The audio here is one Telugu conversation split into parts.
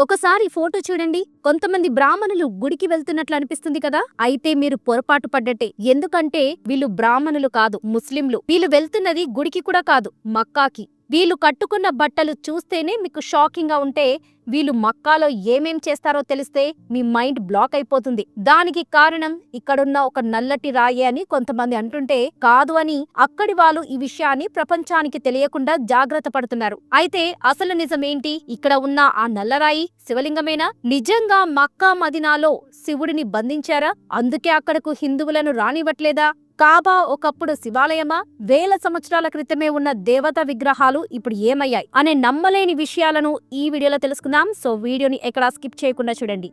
ఒకసారి ఫోటో చూడండి. కొంతమంది బ్రాహ్మణులు గుడికి వెళ్తున్నట్లు అనిపిస్తుంది కదా. అయితే మీరు పొరపాటు పడ్డట్టే. ఎందుకంటే వీళ్ళు బ్రాహ్మణులు కాదు, ముస్లింలు. వీళ్ళు వెళ్తున్నది గుడికి కూడా కాదు, మక్కాకి. వీళ్ళు కట్టుకున్న బట్టలు చూస్తేనే మీకు షాకింగ్ గా ఉంటే వీళ్ళు మక్కాలో ఏమేం చేస్తారో తెలిస్తే మీ మైండ్ బ్లాక్ అయిపోతుంది. దానికి కారణం ఇక్కడున్న ఒక నల్లటి రాయి అని కొంతమంది అంటుంటే కాదు అని అక్కడి వాళ్ళు ఈ విషయాన్ని ప్రపంచానికి తెలియకుండా జాగ్రత్త పడుతున్నారు. అయితే అసలు నిజమేంటి? ఇక్కడ ఉన్న ఆ నల్లరాయి శివలింగమేనా? నిజంగా మక్కా మదీనాలో శివుడిని బంధించారా? అందుకే అక్కడకు హిందువులను రానివ్వట్లేదా? కాబా ఒకప్పుడు శివాలయమా? వేల సంవత్సరాల క్రితమే ఉన్న దేవతా విగ్రహాలు ఇప్పుడు ఏమయ్యాయి అనే నమ్మలేని విషయాలను ఈ వీడియోలో తెలుసుకుందాం. సో వీడియోని ఎక్కడా స్కిప్ చేయకుండా చూడండి.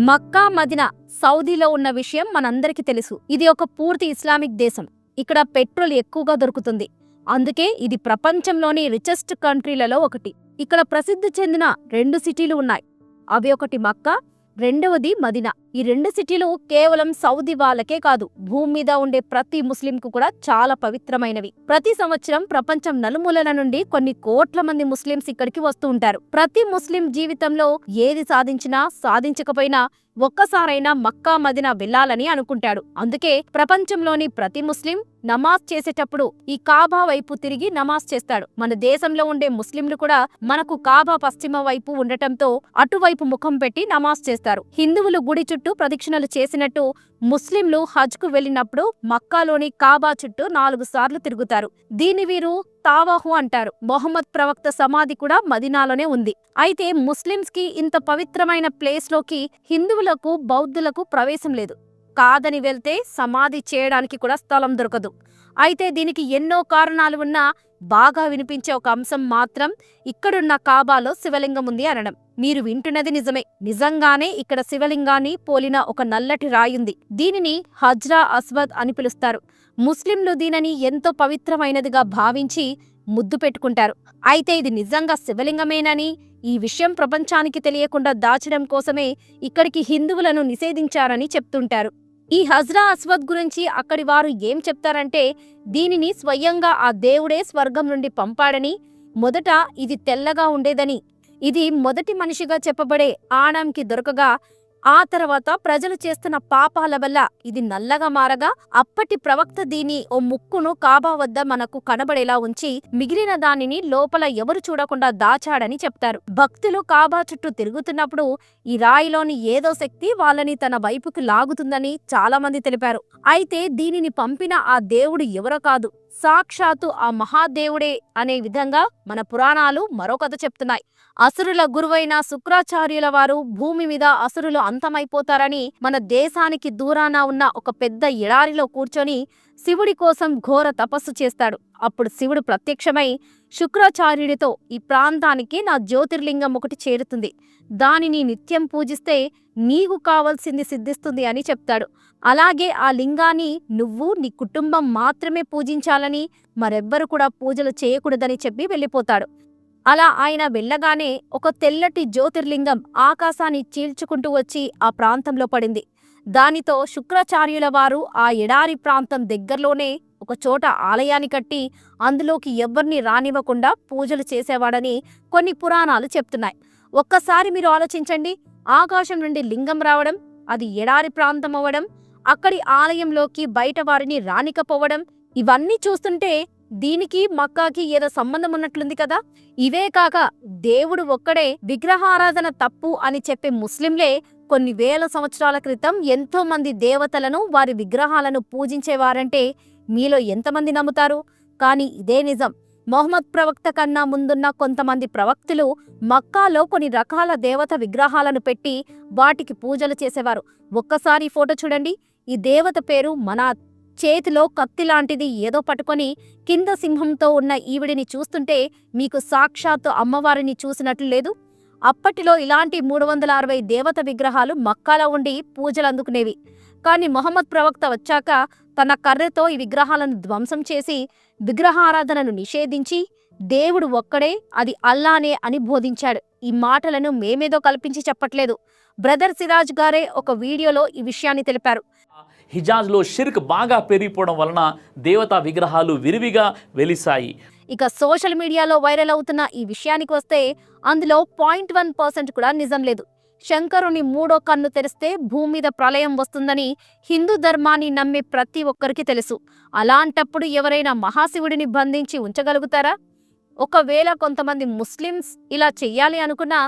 మక్కా మదీనా సౌదీలో ఉన్న విషయం మనందరికీ తెలుసు. ఇది ఒక పూర్తి ఇస్లామిక్ దేశం. ఇక్కడ పెట్రోల్ ఎక్కువగా దొరుకుతుంది. అందుకే ఇది ప్రపంచంలోని రిచెస్ట్ కంట్రీలలో ఒకటి. ఇక్కడ ప్రసిద్ధి చెందిన 2 సిటీలు ఉన్నాయి. అవి ఒకటి మక్కా, రెండవది మదీనా. ఈ 2 సిటీలు కేవలం సౌదీ వాళ్ళకే కాదు, భూమి మీద ఉండే ప్రతి ముస్లింకు కూడా చాలా పవిత్రమైనవి. ప్రతి సంవత్సరం ప్రపంచం నలుమూలల నుండి కొన్ని కోట్ల మంది ముస్లింస్ ఇక్కడికి వస్తూ ఉంటారు. ప్రతి ముస్లిం జీవితంలో ఏది సాధించినా సాధించకపోయినా ఒక్కసారైనా మక్కా మదీనా వెళ్లాలని అనుకుంటాడు. అందుకే ప్రపంచంలోని ప్రతి ముస్లిం నమాజ్ చేసేటప్పుడు ఈ కాబా వైపు తిరిగి నమాజ్ చేస్తాడు. మన దేశంలో ఉండే ముస్లింలు కూడా మనకు కాబా పశ్చిమ వైపు ఉండటంతో అటువైపు ముఖం పెట్టి నమాజ్ చేస్తారు. హిందువులు గుడి చుట్టూ ప్రదక్షిణలు చేసినట్టు ముస్లింలు హజ్ కు వెళ్లినప్పుడు మక్కాలోని కాబా చుట్టూ 4 సార్లు తిరుగుతారు. దీని వీరు తావాహు అంటారు. మొహమ్మద్ ప్రవక్త సమాధి కూడా మదీనాలోనే ఉంది. అయితే ముస్లింస్ కి ఇంత పవిత్రమైన ప్లేస్ లోకి హిందువులకు బౌద్ధులకు ప్రవేశం లేదు. కాదని వెళ్తే సమాధి చేయడానికి కూడా స్థలం దొరకదు. అయితే దీనికి ఎన్నో కారణాలు ఉన్నా బాగా వినిపించే ఒక అంశం మాత్రం ఇక్కడున్న కాబాలో శివలింగం ఉంది అనడం. మీరు వింటున్నది నిజమే. నిజంగానే ఇక్కడ శివలింగాన్ని పోలిన ఒక నల్లటి రాయుంది. దీనిని హజ్రా అస్వద్ అని పిలుస్తారు. ముస్లింలు దీనిని ఎంతో పవిత్రమైనదిగా భావించి ముద్దు పెట్టుకుంటారు. అయితే ఇది నిజంగా శివలింగమేనని ఈ విషయం ప్రపంచానికి తెలియకుండా దాచడం కోసమే ఇక్కడికి హిందువులను నిషేధించారని చెప్తుంటారు. ఈ హజ్రా అస్వద్ గురించి అక్కడి వారు ఏం చెప్తారంటే దీనిని స్వయంగా ఆ దేవుడే స్వర్గం నుండి పంపాడని, మొదట ఇది తెల్లగా ఉండేదని, ఇది మొదటి మనిషిగా చెప్పబడే ఆడంకి దొరకగా ఆ తర్వాత ప్రజలు చేస్తున్న పాపాల వల్ల ఇది నల్లగా మారగా అప్పటి ప్రవక్త దీని ఓ ముక్కును కాబా వద్ద మనకు కనబడేలా ఉంచి మిగిలిన దానిని లోపల ఎవరు చూడకుండా దాచాడని చెప్తారు. భక్తులు కాబా చుట్టూ తిరుగుతున్నప్పుడు ఈ రాయిలోని ఏదో శక్తి వాళ్ళని తన వైపుకి లాగుతుందని చాలా మంది తెలిపారు. అయితే దీనిని పంపిన ఆ దేవుడు ఎవరో కాదు, సాక్షాత్తు ఆ మహాదేవుడే అనే విధంగా మన పురాణాలు మరో కథ చెప్తున్నాయి. అసురుల గురువైన శుక్రాచార్యుల వారు భూమి మీద అసురులు అంతమైపోతారని మన దేశానికి దూరాన ఉన్న ఒక పెద్ద ఎడారిలో కూర్చొని శివుడి కోసం ఘోర తపస్సు చేస్తాడు. అప్పుడు శివుడు ప్రత్యక్షమై శుక్రాచార్యుడితో ఈ ప్రాంతానికి నా జ్యోతిర్లింగం ఒకటి చేరుతుంది, దానిని నిత్యం పూజిస్తే నీకు కావలసింది సిద్ధిస్తుంది అని చెప్తాడు. అలాగే ఆ లింగాన్ని నువ్వు నీ కుటుంబం మాత్రమే పూజించాలని, మరెవ్వరు కూడా పూజలు చేయకూడదని చెప్పి వెళ్ళిపోతాడు. అలా ఆయన వెళ్ళగానే ఒక తెల్లటి జ్యోతిర్లింగం ఆకాశాన్ని చీల్చుకుంటూ వచ్చి ఆ ప్రాంతంలో పడింది. దానితో శుక్రాచార్యుల వారు ఆ ఎడారి ప్రాంతం దగ్గరలోనే ఒక చోట ఆలయాన్ని కట్టి అందులోకి ఎవ్వర్ని రానివ్వకుండా పూజలు చేసేవాడని కొన్ని పురాణాలు చెప్తున్నాయి. ఒక్కసారి మీరు ఆలోచించండి. ఆకాశం నుండి లింగం రావడం, అది ఎడారి ప్రాంతం అవ్వడం, అక్కడి ఆలయంలోకి బయట వారిని రానికపోవడం, ఇవన్నీ చూస్తుంటే దీనికి మక్కాకి ఏదో సంబంధం ఉన్నట్లుంది కదా. ఇవే కాక దేవుడు ఒక్కడే, విగ్రహారాధన తప్పు అని చెప్పే ముస్లింలే కొన్ని వేల సంవత్సరాల క్రితం ఎంతో మంది దేవతలను, వారి విగ్రహాలను పూజించేవారంటే మీలో ఎంతమంది నమ్ముతారు? కానీ ఇదే నిజం. మొహమ్మద్ ప్రవక్త కన్నా ముందున్న కొంతమంది ప్రవక్తులు మక్కాలో కొన్ని రకాల దేవత విగ్రహాలను పెట్టి వాటికి పూజలు చేసేవారు. ఒక్కసారి ఫోటో చూడండి. ఈ దేవత పేరు మనాత్. చేతిలో కత్తి లాంటిది ఏదో పట్టుకొని కింద సింహంతో ఉన్న ఈవిడిని చూస్తుంటే మీకు సాక్షాత్తు అమ్మవారిని చూసినట్లు లేదు? అప్పటిలో ఇలాంటి 360 దేవత విగ్రహాలు మక్కాలో ఉండి పూజలు అందుకునేవి. కానీ మొహమ్మద్ ప్రవక్త వచ్చాక తన కర్రతో ఈ విగ్రహాలను ధ్వంసం చేసి విగ్రహారాధనను నిషేధించి దేవుడు ఒక్కడే, అది అల్లానే అని బోధించాడు. ఈ మాటలను మేమేదో కల్పించి చెప్పట్లేదు. బ్రదర్ సిరాజ్ గారే ఒక వీడియోలో ఈ విషయాన్ని తెలిపారు. హిజాజ్లో షిర్క్ బాగా పెరిగిపోవడం వలన దేవతా విగ్రహాలు విరివిగా వెలిశాయి. ఇక సోషల్ మీడియాలో వైరల్ అవుతున్న ఈ విషయానికి వస్తే అందులో 0.1% కూడా నిజం లేదు. శంకరుని మూడో కన్ను తెరిస్తే భూమి మీద ప్రళయం వస్తుందని హిందూ ధర్మాన్ని నమ్మే ప్రతి ఒక్కరికి తెలుసు. అలాంటప్పుడు ఎవరైనా మహాశివుడిని బంధించి ఉంచగలుగుతారా? ఒకవేళ కొంతమంది ముస్లిమ్స్ ఇలా చెయ్యాలి అనుకున్నా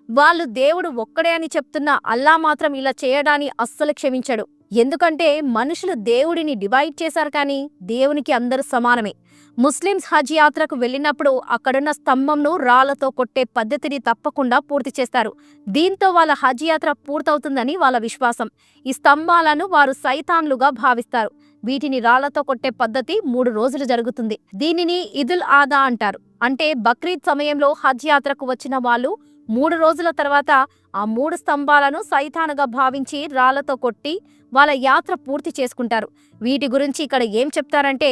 వాళ్ళు దేవుడు ఒక్కడే అని చెప్తున్న అల్లా మాత్రం ఇలా చేయడాన్ని అస్సలు క్షమించడు. ఎందుకంటే మనుషులు దేవుడిని డివైడ్ చేశారు, కానీ దేవునికి అందరూ సమానమే. ముస్లిమ్స్ హజ్ యాత్రకు వెళ్ళినప్పుడు అక్కడున్న స్తంభంను రాళ్లతో కొట్టే పద్ధతిని తప్పకుండా పూర్తి చేస్తారు. దీంతో వాళ్ళ హజ్ యాత్ర పూర్తవుతుందని వాళ్ళ విశ్వాసం. ఈ స్తంభాలను వారు సైతాన్లుగా భావిస్తారు. వీటిని రాళ్లతో కొట్టే పద్ధతి 3 రోజులు జరుగుతుంది. దీనిని ఇదుల్ ఆదా అంటారు. అంటే బక్రీద్ సమయంలో హజ్ యాత్రకు వచ్చిన వాళ్ళు 3 రోజుల తర్వాత ఆ 3 స్తంభాలను సైతానుగా భావించి రాళ్లతో కొట్టి వాళ్ళ యాత్ర పూర్తి చేసుకుంటారు. వీటి గురించి ఇక్కడ ఏం చెప్తారంటే,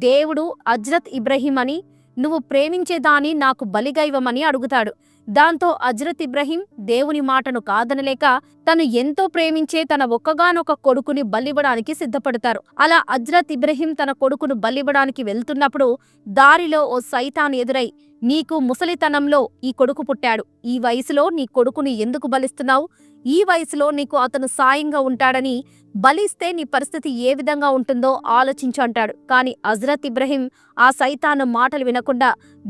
దేవుడు హజ్రత్ ఇబ్రహీం అని, నువ్వు ప్రేమించేదాన్ని నాకు బలిగైవమని అడుగుతాడు. దాంతో హజ్రత్ ఇబ్రహీం దేవుని మాటను కాదనలేక తను ఎంతో ప్రేమించే తన ఒక్కగానొక కొడుకుని బలివ్వడానికి సిద్ధపడతారు. అలా హజ్రత్ ఇబ్రహీం తన కొడుకును బలివ్వడానికి వెళ్తున్నప్పుడు దారిలో ఓ సైతాన్ ఎదురై, నీకు ముసలితనంలో ఈ కొడుకు పుట్టాడు, ఈ వయసులో నీ కొడుకుని ఎందుకు బలిస్తున్నావు? ఈ వయసులో నీకు అతను సాయంగా ఉంటాడని, బలిస్తే నీ పరిస్థితి ఏ విధంగా ఉంటుందో ఆలోచించు అంటాడు. కానీ హజ్రత్ ఇబ్రహీం ఆ సైతాను మాటలు వినకుండా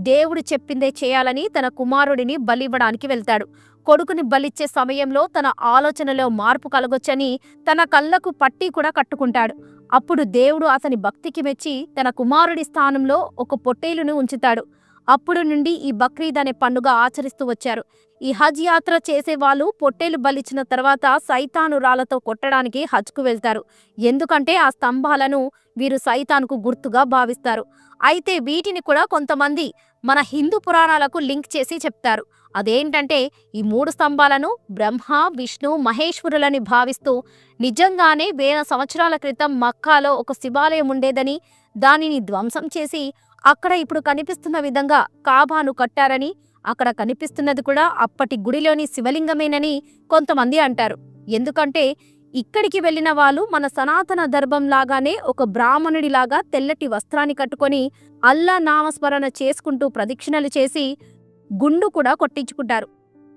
దేవుడు చెప్పిందే చేయాలని తన కుమారుడిని బలివ్వడానికి వెళ్తాడు. కొడుకుని బలిచ్చే సమయంలో తన ఆలోచనలో మార్పు కలగొచ్చని తన కళ్ళకు పట్టీ కూడా కట్టుకుంటాడు. అప్పుడు దేవుడు అతని భక్తికి మెచ్చి తన కుమారుడి స్థానంలో ఒక పొట్టేలును ఉంచుతాడు. అప్పుడు నుండి ఈ బక్రీద్ అనే పండుగ ఆచరిస్తూ వచ్చారు. ఈ హజ్ యాత్ర చేసేవాళ్ళు పొట్టేలు బలిచ్చిన తర్వాత సైతాను రాళ్లతో కొట్టడానికి హజ్కు వెళ్తారు. ఎందుకంటే ఆ స్తంభాలను వీరు సైతాన్కు గుర్తుగా భావిస్తారు. అయితే వీటిని కూడా కొంతమంది మన హిందూ పురాణాలకు లింక్ చేసి చెప్తారు. అదేంటంటే, ఈ 3 స్తంభాలను బ్రహ్మ, విష్ణు, మహేశ్వరులని భావిస్తూ నిజంగానే 1000 సంవత్సరాల క్రితం మక్కాలో ఒక శివాలయం ఉండేదని, దానిని ధ్వంసం చేసి అక్కడ ఇప్పుడు కనిపిస్తున్న విధంగా కాబాను కట్టారని, అక్కడ కనిపిస్తున్నది కూడా అప్పటి గుడిలోని శివలింగమేనని కొంతమంది అంటారు. ఎందుకంటే ఇక్కడికి వెళ్ళిన వాళ్ళు మన సనాతన ధర్మంలాగానే ఒక బ్రాహ్మణుడిలాగా తెల్లటి వస్త్రాన్ని కట్టుకొని అల్లా నామస్మరణ చేసుకుంటూ ప్రదక్షిణలు చేసి గుండు కూడా కొట్టించుకుంటారు.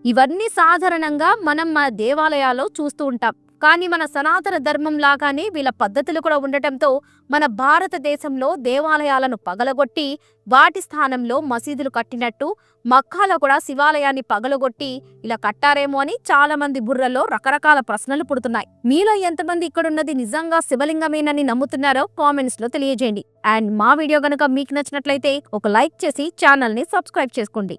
ఇవన్నీ సాధారణంగా మనం మన దేవాలయాల్లో చూస్తూ ఉంటాం. కానీ మన సనాతన ధర్మం లాగానే వీళ్ళ పద్ధతులు కూడా ఉండటంతో మన భారతదేశంలో దేవాలయాలను పగలగొట్టి వాటి స్థానంలో మసీదులు కట్టినట్టు మక్కాలో కూడా శివాలయాన్ని పగలగొట్టి ఇలా కట్టారేమో అని చాలా మంది బుర్రలో రకరకాల ప్రశ్నలు పుడుతున్నాయి. మీలో ఎంతమంది ఇక్కడున్నది నిజంగా శివలింగమేనని నమ్ముతున్నారో కామెంట్స్ లో తెలియజేయండి. అండ్ మా వీడియో గనుక మీకు నచ్చినట్లయితే ఒక లైక్ చేసి ఛానల్ ని సబ్స్క్రైబ్ చేసుకోండి.